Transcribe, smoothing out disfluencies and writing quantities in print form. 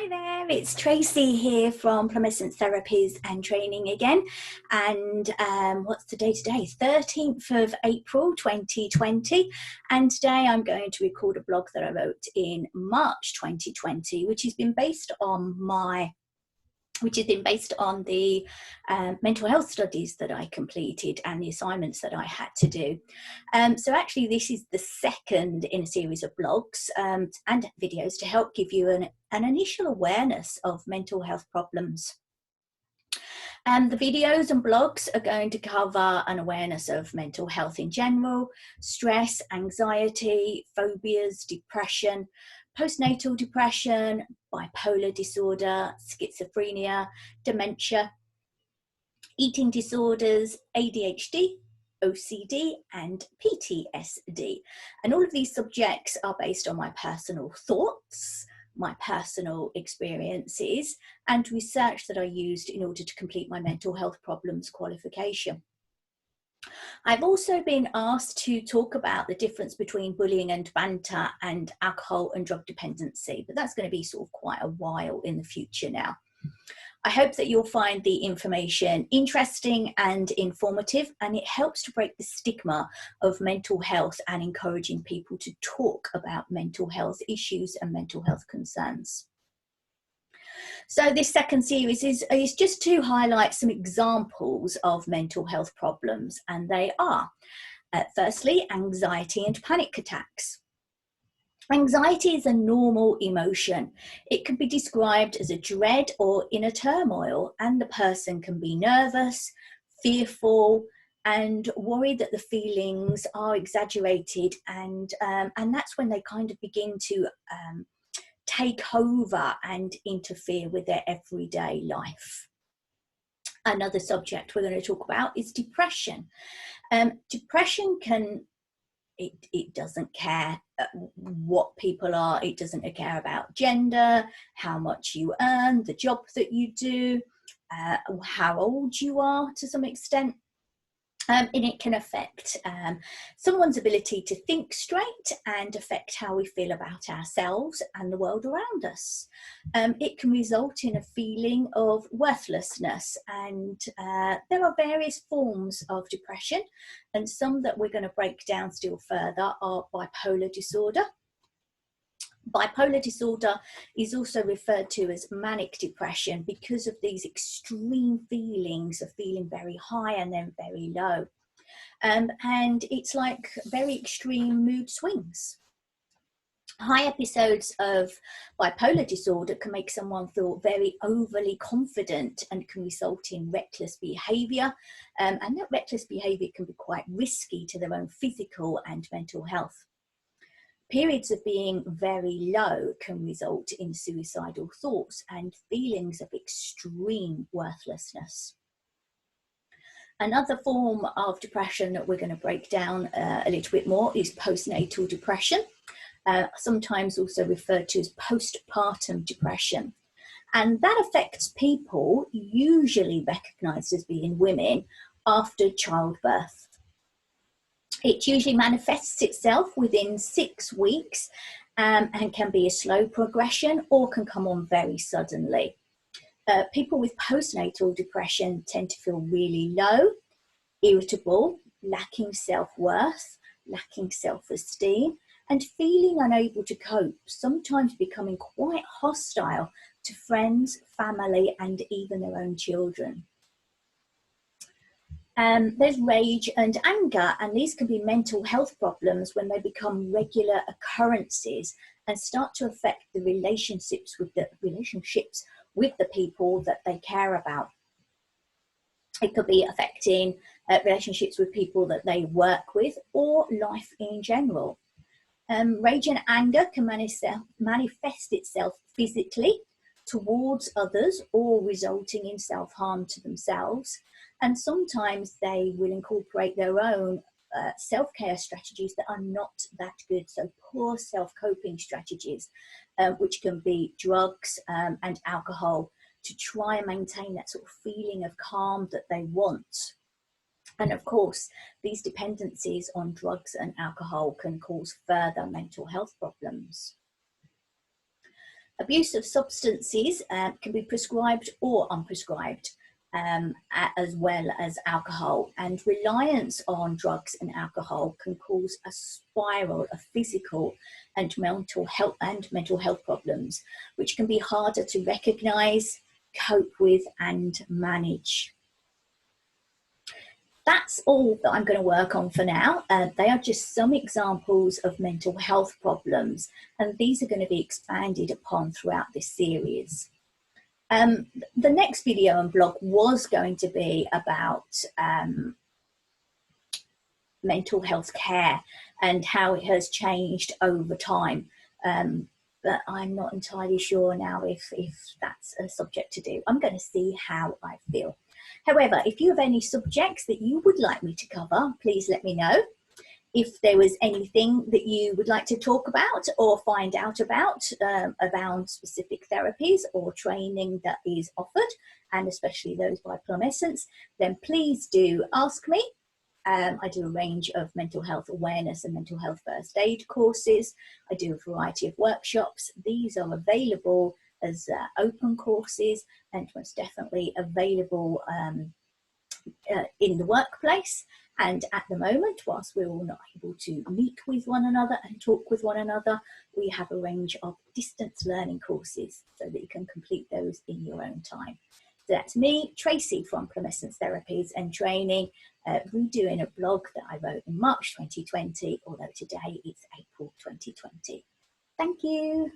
Hi there, it's Tracy here from Plumescent Therapies and Training again. And what's the day today? 13th of April 2020. And today I'm going to record a blog that I wrote in March 2020, which has been based on the mental health studies that I completed and the assignments that I had to do. So actually this is the second in a series of blogs and videos to help give you an initial awareness of mental health problems. The videos and blogs are going to cover an awareness of mental health in general, stress, anxiety, phobias, depression, postnatal depression, bipolar disorder, schizophrenia, dementia, eating disorders, ADHD, OCD, and PTSD. And all of these subjects are based on my personal thoughts, my personal experiences, and research that I used in order to complete my mental health problems qualification. I've also been asked to talk about the difference between bullying and banter and alcohol and drug dependency, but that's going to be sort of quite a while in the future now. I hope that you'll find the information interesting and informative, and it helps to break the stigma of mental health and encouraging people to talk about mental health issues and mental health concerns. So this second series is just to highlight some examples of mental health problems, and they are, firstly, anxiety and panic attacks. Anxiety is a normal emotion. It can be described as a dread or inner turmoil, and the person can be nervous, fearful, and worried that the feelings are exaggerated, and that's when they kind of begin to take over and interfere with their everyday life. Another subject we're going to talk about is depression. Depression it doesn't care what people are. It doesn't care about gender, how much you earn, the job that you do, how old you are to some extent. And it can affect someone's ability to think straight and affect how we feel about ourselves and the world around us. It can result in a feeling of worthlessness, and there are various forms of depression, and some that we're going to break down still further are bipolar disorder. Bipolar disorder is also referred to as manic depression because of these extreme feelings of feeling very high and then very low. And it's like very extreme mood swings. High episodes of bipolar disorder can make someone feel very overly confident and can result in reckless behaviour. And that reckless behaviour can be quite risky to their own physical and mental health. Periods of being very low can result in suicidal thoughts and feelings of extreme worthlessness. Another form of depression that we're going to break down a little bit more is postnatal depression, sometimes also referred to as postpartum depression. And that affects people usually recognised as being women after childbirth. It usually manifests itself within 6 weeks and can be a slow progression or can come on very suddenly. People with postnatal depression tend to feel really low, irritable, lacking self-worth, lacking self-esteem, and feeling unable to cope, sometimes becoming quite hostile to friends, family, and even their own children. There's rage and anger, and these can be mental health problems when they become regular occurrences and start to affect the relationships with the people that they care about. It could be affecting relationships with people that they work with or life in general. Rage and anger can manifest itself physically towards others or resulting in self-harm to themselves. And sometimes they will incorporate their own self-care strategies that are not that good. So poor self-coping strategies, which can be drugs and alcohol, to try and maintain that sort of feeling of calm that they want. And of course, these dependencies on drugs and alcohol can cause further mental health problems. Abuse of substances can be prescribed or unprescribed, as well as alcohol, and reliance on drugs and alcohol can cause a spiral of physical and mental health problems, which can be harder to recognize, cope with, and manage. That's all that I'm going to work on for now. They are just some examples of mental health problems, and these are going to be expanded upon throughout this series. The next video and blog was going to be about mental health care and how it has changed over time. But I'm not entirely sure now if that's a subject to do. I'm going to see how I feel. However, if you have any subjects that you would like me to cover, please let me know. If there was anything that you would like to talk about or find out about around specific therapies or training that is offered, and especially those by Plum Essence, then please do ask me. I do a range of mental health awareness and mental health first aid courses. I do a variety of workshops. These are available as open courses and most definitely available in the workplace. And at the moment, whilst we're all not able to meet with one another and talk with one another, we have a range of distance learning courses so that you can complete those in your own time. So that's me, Tracy from Plum Essence Therapies and Training, redoing a blog that I wrote in March 2020, although today it's April 2020. Thank you.